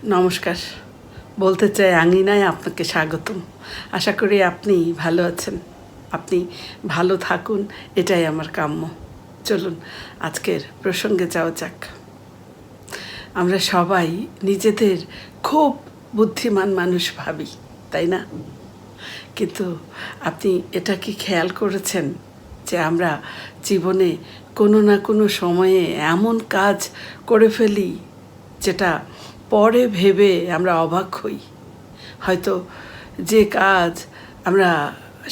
নমস্কার। বলতে চাই আঙিনায় আপনাকে স্বাগতম। আশা করি আপনি ভালো আছেন। আপনি ভালো থাকুন, এটাই আমার কাম্য। চলুন আজকের প্রসঙ্গে যাওয়া যাক। আমরা সবাই নিজেদের খুব বুদ্ধিমান মানুষ ভাবি, তাই না? কিন্তু আপনি এটা কি খেয়াল করেছেন যে আমরা জীবনে কোনো না কোনো সময়ে এমন কাজ করে ফেলি যেটা পরে ভেবে আমরা অবাক হই। হয়তো যে কাজ আমরা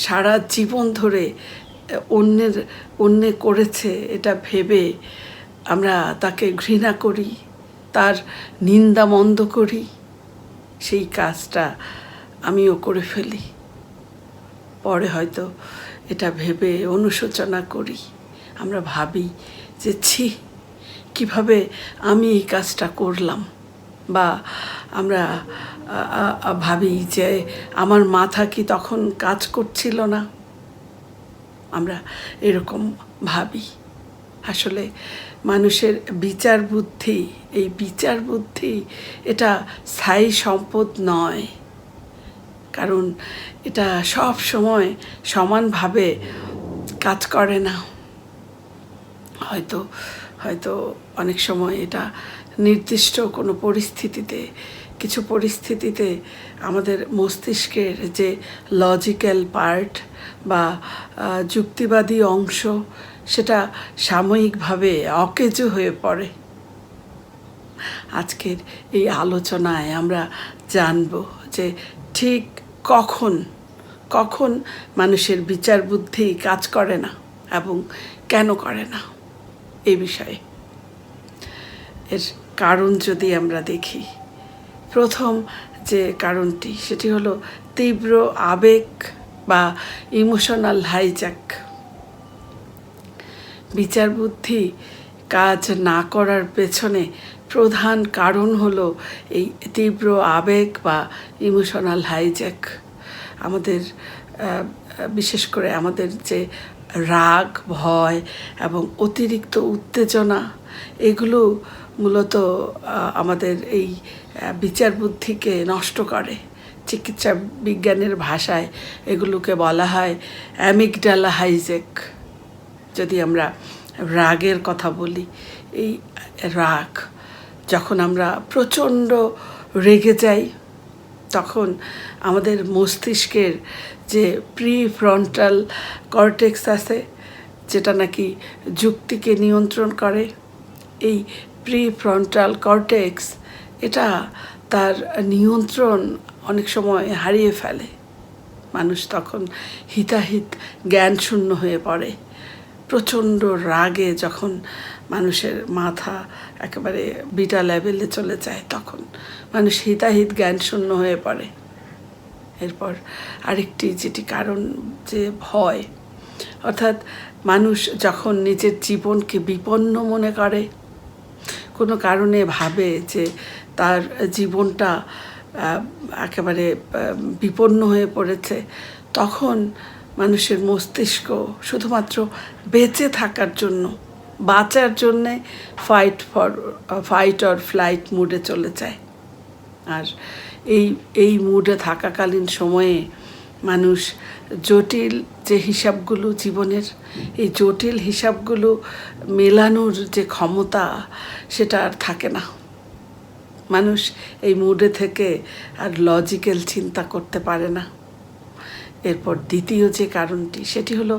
সারা জীবন ধরে অন্যে করেছে এটা ভেবে আমরা তাকে ঘৃণা করি, তার নিন্দা মন্দ করি, সেই কাজটা আমিও করে ফেলি। পরে হয়তো এটা ভেবে অনুশোচনা করি। আমরা ভাবি যে ছি, কীভাবে আমি এই কাজটা করলাম, বা আমরা ভাবি যে আমার মাথা কি তখন কাজ করছিল না। আমরা এরকম ভাবি। আসলে মানুষের বিচার বুদ্ধি, এই বিচার বুদ্ধি এটা স্থায়ী সম্পদ নয়, কারণ এটা সব সময় সমানভাবে কাজ করে না। হয়তো হয়তো অনেক সময় এটা নির্দিষ্ট কোনো পরিস্থিতিতে, কিছু পরিস্থিতিতে আমাদের মস্তিষ্কের যে লজিক্যাল পার্ট বা যুক্তিবাদী অংশ সেটা সাময়িকভাবে অকেজো হয়ে পড়ে। আজকের এই আলোচনায় আমরা জানব যে ঠিক কখন কখন মানুষের বিচার বুদ্ধি কাজ করে না এবং কেন করে না এই বিষয়ে। এর কারণ যদি আমরা দেখি, প্রথম যে কারণটি সেটি হলো তীব্র আবেগ বা ইমোশনাল হাইজ্যাক। বিচার বুদ্ধি কাজ না করার পেছনে প্রধান কারণ হলো এই তীব্র আবেগ বা ইমোশনাল হাইজ্যাক। আমাদের বিশেষ করে আমাদের যে রাগ, ভয় এবং অতিরিক্ত উত্তেজনা, এগুলো মূলত আমাদের এই বিচার বুদ্ধিকে নষ্ট করে। চিকিৎসা বিজ্ঞানের ভাষায় এগুলোকে বলা হয় অ্যামিগডালা হাইজ্যাক। যদি আমরা রাগের কথা বলি, এই রাগ, যখন আমরা প্রচণ্ড রেগে যাই তখন আমাদের মস্তিষ্কের যে প্রিফ্রন্টাল কর্টেক্স আছে, যেটা নাকি যুক্তিকে নিয়ন্ত্রণ করে, এই প্রিফ্রন্টাল কর্টেক্স এটা তার নিয়ন্ত্রণ অনেক সময় হারিয়ে ফেলে। মানুষ তখন হিতাহিত জ্ঞান শূন্য হয়ে পড়ে। প্রচণ্ড রাগে যখন মানুষের মাথা একেবারে বিটা লেভেলে চলে যায়, তখন মানুষ হিতাহিত জ্ঞান শূন্য হয়ে পড়ে। এরপর আরেকটি যেটি কারণ, যে ভয়, অর্থাৎ মানুষ যখন নিজের জীবনকে বিপন্ন মনে করে, কোনো কারণে ভাবে যে তার জীবনটা একেবারে বিপন্ন হয়ে পড়েছে, তখন মানুষের মস্তিষ্ক শুধুমাত্র বেঁচে থাকার জন্য, বাঁচার জন্যে ফাইট অর ফ্লাইট মুডে চলে যায়। আর এই মুডে থাকাকালীন সময়ে মানুষ জটিল যে হিসাবগুলো জীবনের, এই জটিল হিসাবগুলো মেলানোর যে ক্ষমতা সেটা আর থাকে না। মানুষ এই মুডে থেকে আর লজিক্যাল চিন্তা করতে পারে না। এরপর দ্বিতীয় যে কারণটি, সেটি হলো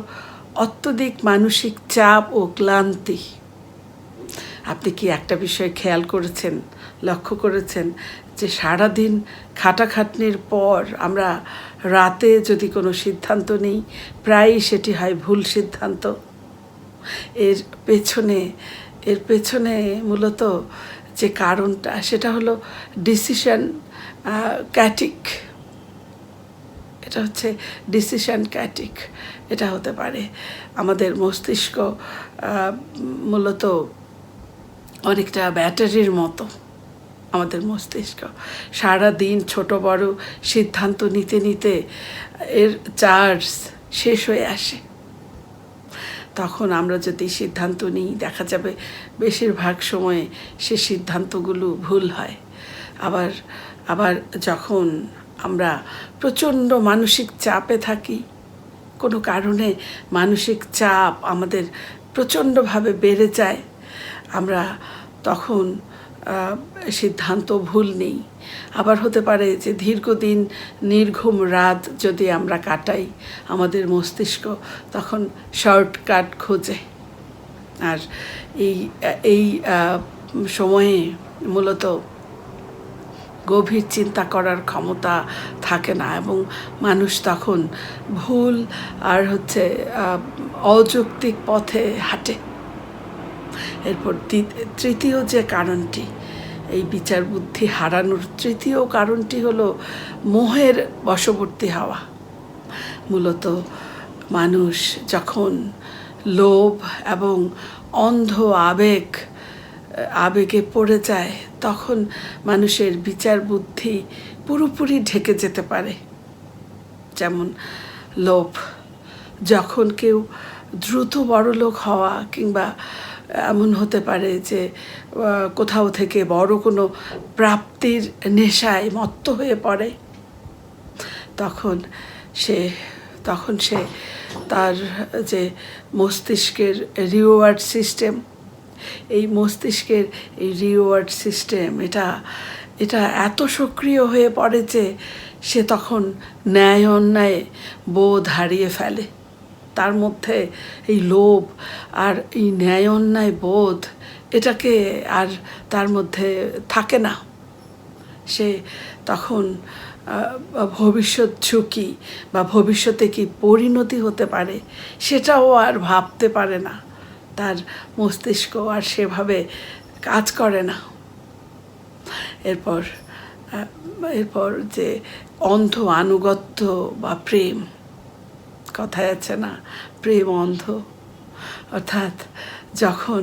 অত্যধিক মানসিক চাপ ও ক্লান্তি। আপনি কি একটা বিষয় খেয়াল করেছেন, লক্ষ্য করেছেন যে সারাদিন খাটাখাটনির পর আমরা রাতে যদি কোনো সিদ্ধান্ত নিই, প্রায়ই সেটি হয় ভুল সিদ্ধান্ত। এর পেছনে মূলত যে কারণটা সেটা হলো ডিসিশন ক্যাটিক। এটা হচ্ছে ডিসিশন ক্যাটিক। এটা হতে পারে আমাদের মস্তিষ্ক মূলত অনেকটা ব্যাটারির মতো। আমাদের মস্তিষ্ক সারাদিন ছোট বড় সিদ্ধান্ত নিতে নিতে এর চার্জ শেষ হয়ে আসে। তখন আমরা যদি সিদ্ধান্ত নিই, দেখা যাবে বেশিরভাগ সময়ে সে সিদ্ধান্তগুলো ভুল হয়। আবার আবার যখন আমরা প্রচণ্ড মানসিক চাপে থাকি, কোনো কারণে মানসিক চাপ আমাদের প্রচণ্ডভাবে বেড়ে যায়, আমরা তখন সিদ্ধান্ত ভুল নেই। আবার হতে পারে যে দীর্ঘদিন নির্ঘুম রাত যদি আমরা কাটাই, আমাদের মস্তিষ্ক তখন শর্টকাট খোঁজে। আর এই সময়ে মূলত গভীর চিন্তা করার ক্ষমতা থাকে না এবং মানুষ তখন ভুল আর অযৌক্তিক পথে হাঁটে। এরপর তৃতীয় যে কারণটি, এই বিচার বুদ্ধি হারানোর তৃতীয় কারণটি হলো মোহের বশবর্তী হওয়া। মূলত মানুষ যখন লোভ এবং অন্ধ আবেগে পড়ে যায়, তখন মানুষের বিচার বুদ্ধি পুরোপুরি ঢেকে যেতে পারে। যেমন লোভ, যখন কেউ দ্রুত বড়লোক হওয়া কিংবা এমন হতে পারে যে কোথাও থেকে বড় কোনো প্রাপ্তির নেশায় মত্ত হয়ে পড়ে, তখন সে তার যে মস্তিষ্কের রিওয়ার্ড সিস্টেম, এই মস্তিষ্কের এই রিওয়ার্ড সিস্টেম এটা এত সক্রিয় হয়ে পড়ে যে সে তখন ন্যায় অন্যায় বোধ হারিয়ে ফেলে। তার মধ্যে এই লোভ আর এই ন্যায় অন্যায় বোধ এটাকে আর তার মধ্যে থাকে না। সে তখন ভবিষ্যৎ ঝুঁকি বা ভবিষ্যতে কি পরিণতি হতে পারে সেটাও আর ভাবতে পারে না। তার মস্তিষ্ক আর সেভাবে কাজ করে না। এরপর যে অন্ধ আনুগত্য বা প্রেম, কথায় আছে না, প্রেম অন্ধ। অর্থাৎ যখন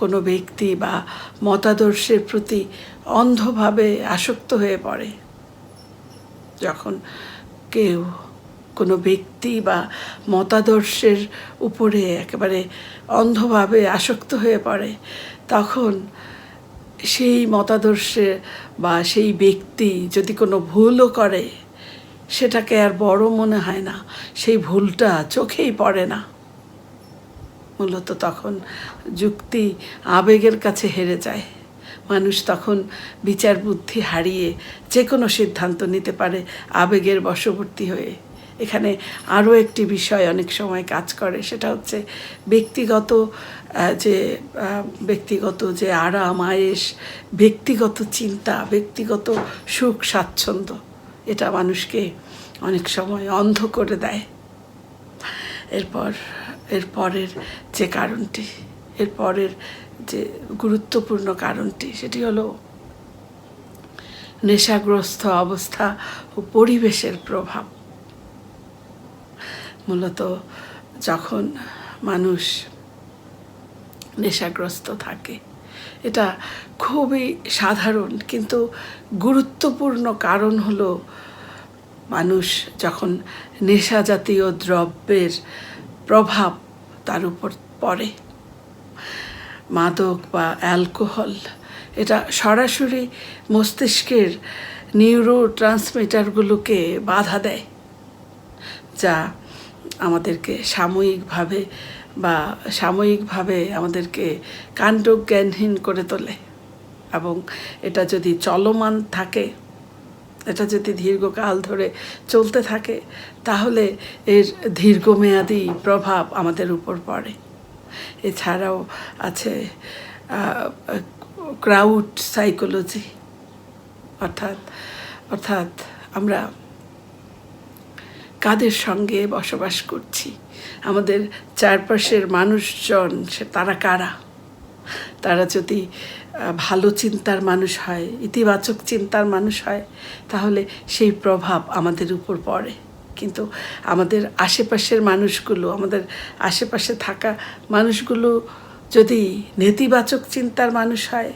কোনো ব্যক্তি বা মতাদর্শের প্রতি অন্ধভাবে আসক্ত হয়ে পড়ে, যখন কেউ কোনো ব্যক্তি বা মতাদর্শের উপরে একেবারে অন্ধভাবে আসক্ত হয়ে পড়ে, তখন সেই মতাদর্শে বা সেই ব্যক্তি যদি কোনো ভুলও করে, সেটাকে আর বড় মনে হয় না, সেই ভুলটা চোখেই পড়ে না। মূলত তখন যুক্তি আবেগের কাছে হেরে যায়। মানুষ তখন বিচার বুদ্ধি হারিয়ে যে কোনো সিদ্ধান্ত নিতে পারে আবেগের বশবর্তী হয়ে। এখানে আরও একটি বিষয় অনেক সময় কাজ করে, সেটা হচ্ছে ব্যক্তিগত যে আরাম আয়েশ, ব্যক্তিগত চিন্তা, ব্যক্তিগত সুখ স্বাচ্ছন্দ্য, এটা মানুষকে অনেক সময় অন্ধ করে দেয়। এরপরের যে গুরুত্বপূর্ণ কারণটি, সেটি হলো নেশাগ্রস্ত অবস্থা ও পরিবেশের প্রভাব। মূলত যখন মানুষ নেশাগ্রস্ত থাকে, এটা খুবই সাধারণ কিন্তু গুরুত্বপূর্ণ কারণ হলো মানুষ যখন নেশা জাতীয় দ্রব্যের প্রভাব তার উপর পড়ে, মাদক বা অ্যালকোহল, এটা সরাসরি মস্তিষ্কের নিউরো ট্রান্সমিটারগুলোকে বাধা দেয়, যা আমাদেরকে সাময়িকভাবে আমাদেরকে কাণ্ডজ্ঞানহীন করে তোলে। এবং এটা যদি চলমান থাকে, এটা যদি দীর্ঘকাল ধরে চলতে থাকে, তাহলে এর দীর্ঘমেয়াদী প্রভাব আমাদের উপর পড়ে। এছাড়াও আছে ক্রাউড সাইকোলজি, অর্থাৎ আমরা কাদের সঙ্গে বসবাস করছি, আমাদের চারপাশের মানুষজন তারা কারা। তারা যদি ভালো চিন্তার মানুষ হয়, ইতিবাচক চিন্তার মানুষ হয়, তাহলে সেই প্রভাব আমাদের উপর পড়ে। কিন্তু আমাদের আশেপাশে থাকা মানুষগুলো যদি নেতিবাচক চিন্তার মানুষ হয়,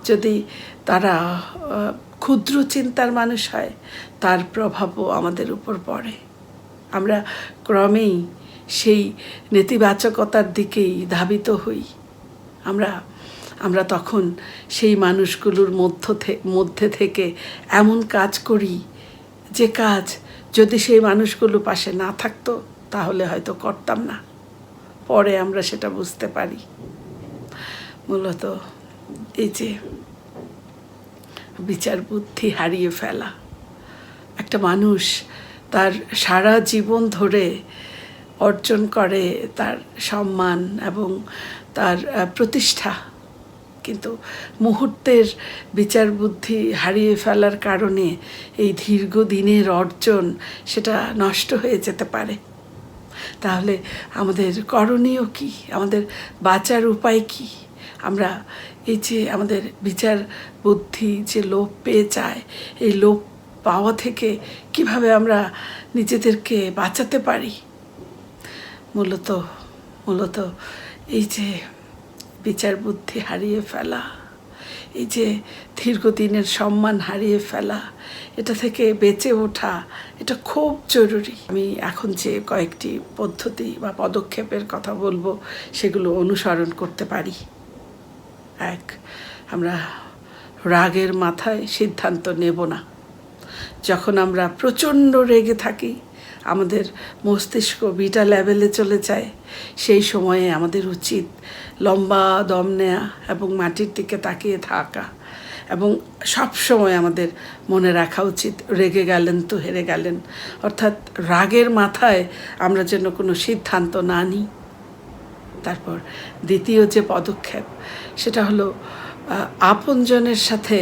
যদি তারা ক্ষুদ্র চিন্তার মানুষ হয়, তার প্রভাবও আমাদের উপর পড়ে। আমরা ক্রমেই সেই নেতিবাচকতার দিকেই ধাবিত হই। আমরা আমরা তখন সেই মানুষগুলোর মধ্যে থেকে এমন কাজ করি যে কাজ যদি সেই মানুষগুলো পাশে না থাকতো তাহলে হয়তো করতাম না। পরে আমরা সেটা বুঝতে পারি। মূলত এই যে বিচার বুদ্ধি হারিয়ে ফেলা, একটা মানুষ তার সারা জীবন ধরে অর্জন করে তার সম্মান এবং তার প্রতিষ্ঠা, কিন্তু মুহূর্তের বিচার বুদ্ধি হারিয়ে ফেলার কারণে এই দীর্ঘদিনের অর্জন সেটা নষ্ট হয়ে যেতে পারে। তাহলে আমাদের করণীয় কি? আমাদের বাঁচার উপায় কি? আমরা এই যে আমাদের বিচার বুদ্ধি যে লোপ পেয়ে যায়, এই লোপ পাওয়া থেকে কিভাবে আমরা নিজেদেরকে বাঁচাতে পারি? মূলত এই যে বিচার বুদ্ধি হারিয়ে ফেলা, এই যে দীর্ঘদিনের সম্মান হারিয়ে ফেলা, এটা থেকে বেঁচে ওঠা এটা খুব জরুরি। আমি এখন যে কয়েকটি পদ্ধতি বা পদক্ষেপের কথা বলবো সেগুলো অনুসরণ করতে পারি। 1, আমরা রাগের মাথায় সিদ্ধান্ত নেব না। যখন আমরা প্রচণ্ড রেগে থাকি, আমাদের মস্তিষ্ক বিটা লেভেলে চলে যায়, সেই সময়ে আমাদের উচিত লম্বা দম নেওয়া এবং মাটির দিকে তাকিয়ে থাকা, এবং সব সময় আমাদের মনে রাখা উচিত রেগে গেলেন তো হেরে গেলেন। অর্থাৎ রাগের মাথায় আমরা যেন কোনো সিদ্ধান্ত না নিই। তারপর দ্বিতীয় যে পদক্ষেপ সেটা হলো আপনজনের সাথে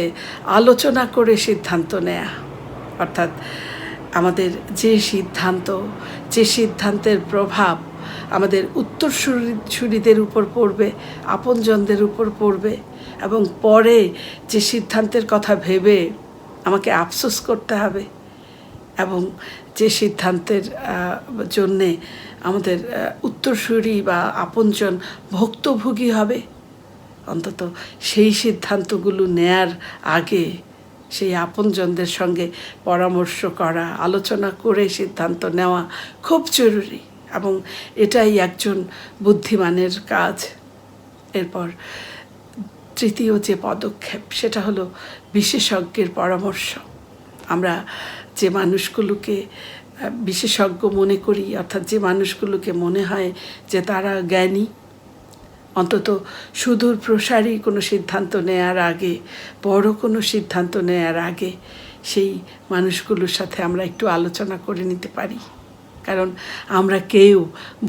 আলোচনা করে সিদ্ধান্ত নেয়া। অর্থাৎ আমাদের যে সিদ্ধান্তের প্রভাব আমাদের উত্তরসূরিদের উপর পড়বে, আপনজনদের উপর পড়বে, এবং পরে যে সিদ্ধান্তের কথা ভেবে আমাকে আফসোস করতে হবে এবং যে সিদ্ধান্তের জন্যে আমাদের উত্তরসূরি বা আপনজন ভুক্তভোগী হবে, অন্তত সেই সিদ্ধান্তগুলো নেয়ার আগে সেই আপনজনদের সঙ্গে পরামর্শ করা, আলোচনা করে সিদ্ধান্ত নেওয়া খুব জরুরি, এবং এটাই একজন বুদ্ধিমানের কাজ। এরপর তৃতীয় যে পদক্ষেপ সেটা হলো বিশেষজ্ঞের পরামর্শ। আমরা যে মানুষগুলোকে বিশেষজ্ঞ মনে করি, অর্থাৎ যে মানুষগুলোকে মনে হয় যে তারা জ্ঞানী, অন্তত সুদূর প্রসারী কোনো সিদ্ধান্ত নেয়ার আগে, বড় কোনো সিদ্ধান্ত নেয়ার আগে সেই মানুষগুলোর সাথে আমরা একটু আলোচনা করে নিতে পারি। কারণ আমরা কেউ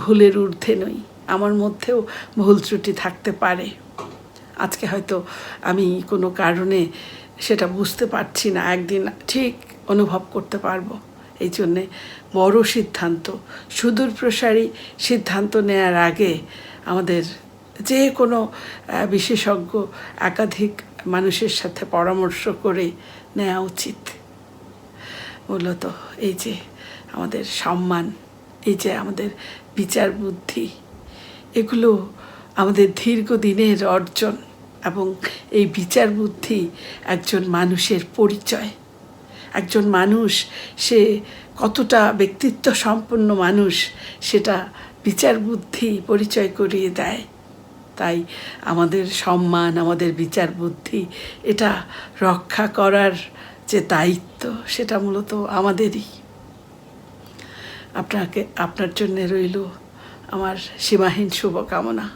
ভুলের ঊর্ধ্বে নই, আমার মধ্যেও ভুল ত্রুটি থাকতে পারে। আজকে হয়তো আমি কোনো কারণে সেটা বুঝতে পারছি না, একদিন ঠিক অনুভব করতে পারবো। এই জন্যে বড় সিদ্ধান্ত, সুদূর প্রসারী সিদ্ধান্ত নেয়ার আগে আমাদের যে কোনো বিশেষজ্ঞ একাধিক মানুষের সাথে পরামর্শ করে নেওয়া উচিত। মূলত এই যে আমাদের সম্মান, এই যে আমাদের বিচার বুদ্ধি, এগুলো আমাদের দীর্ঘদিনের অর্জন, এবং এই বিচার বুদ্ধি একজন মানুষের পরিচয়। একজন মানুষ সে কতটা ব্যক্তিত্ব সম্পন্ন মানুষ সেটা বিচার বুদ্ধি পরিচয় করিয়ে দেয়। তাই আমাদের সম্মান, আমাদের বিচার বুদ্ধি এটা রক্ষা করার যে দায়িত্ব সেটা মূলত আমাদেরই। আপনার জন্য রইল আমার সীমাহীন শুভকামনা।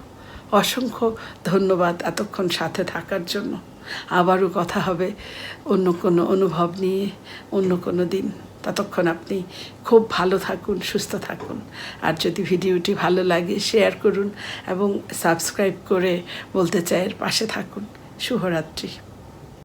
অসংখ্য ধন্যবাদ এতক্ষণ সাথে থাকার জন্য। আবারও কথা হবে অন্য কোনো অনুভব নিয়ে অন্য কোনো দিন। ততক্ষণ আপনি খুব ভালো থাকুন, সুস্থ থাকুন। আর যদি ভিডিওটি ভালো লাগে শেয়ার করুন এবং সাবস্ক্রাইব করে বলতে চাই এর পাশে থাকুন। শুভরাত্রি।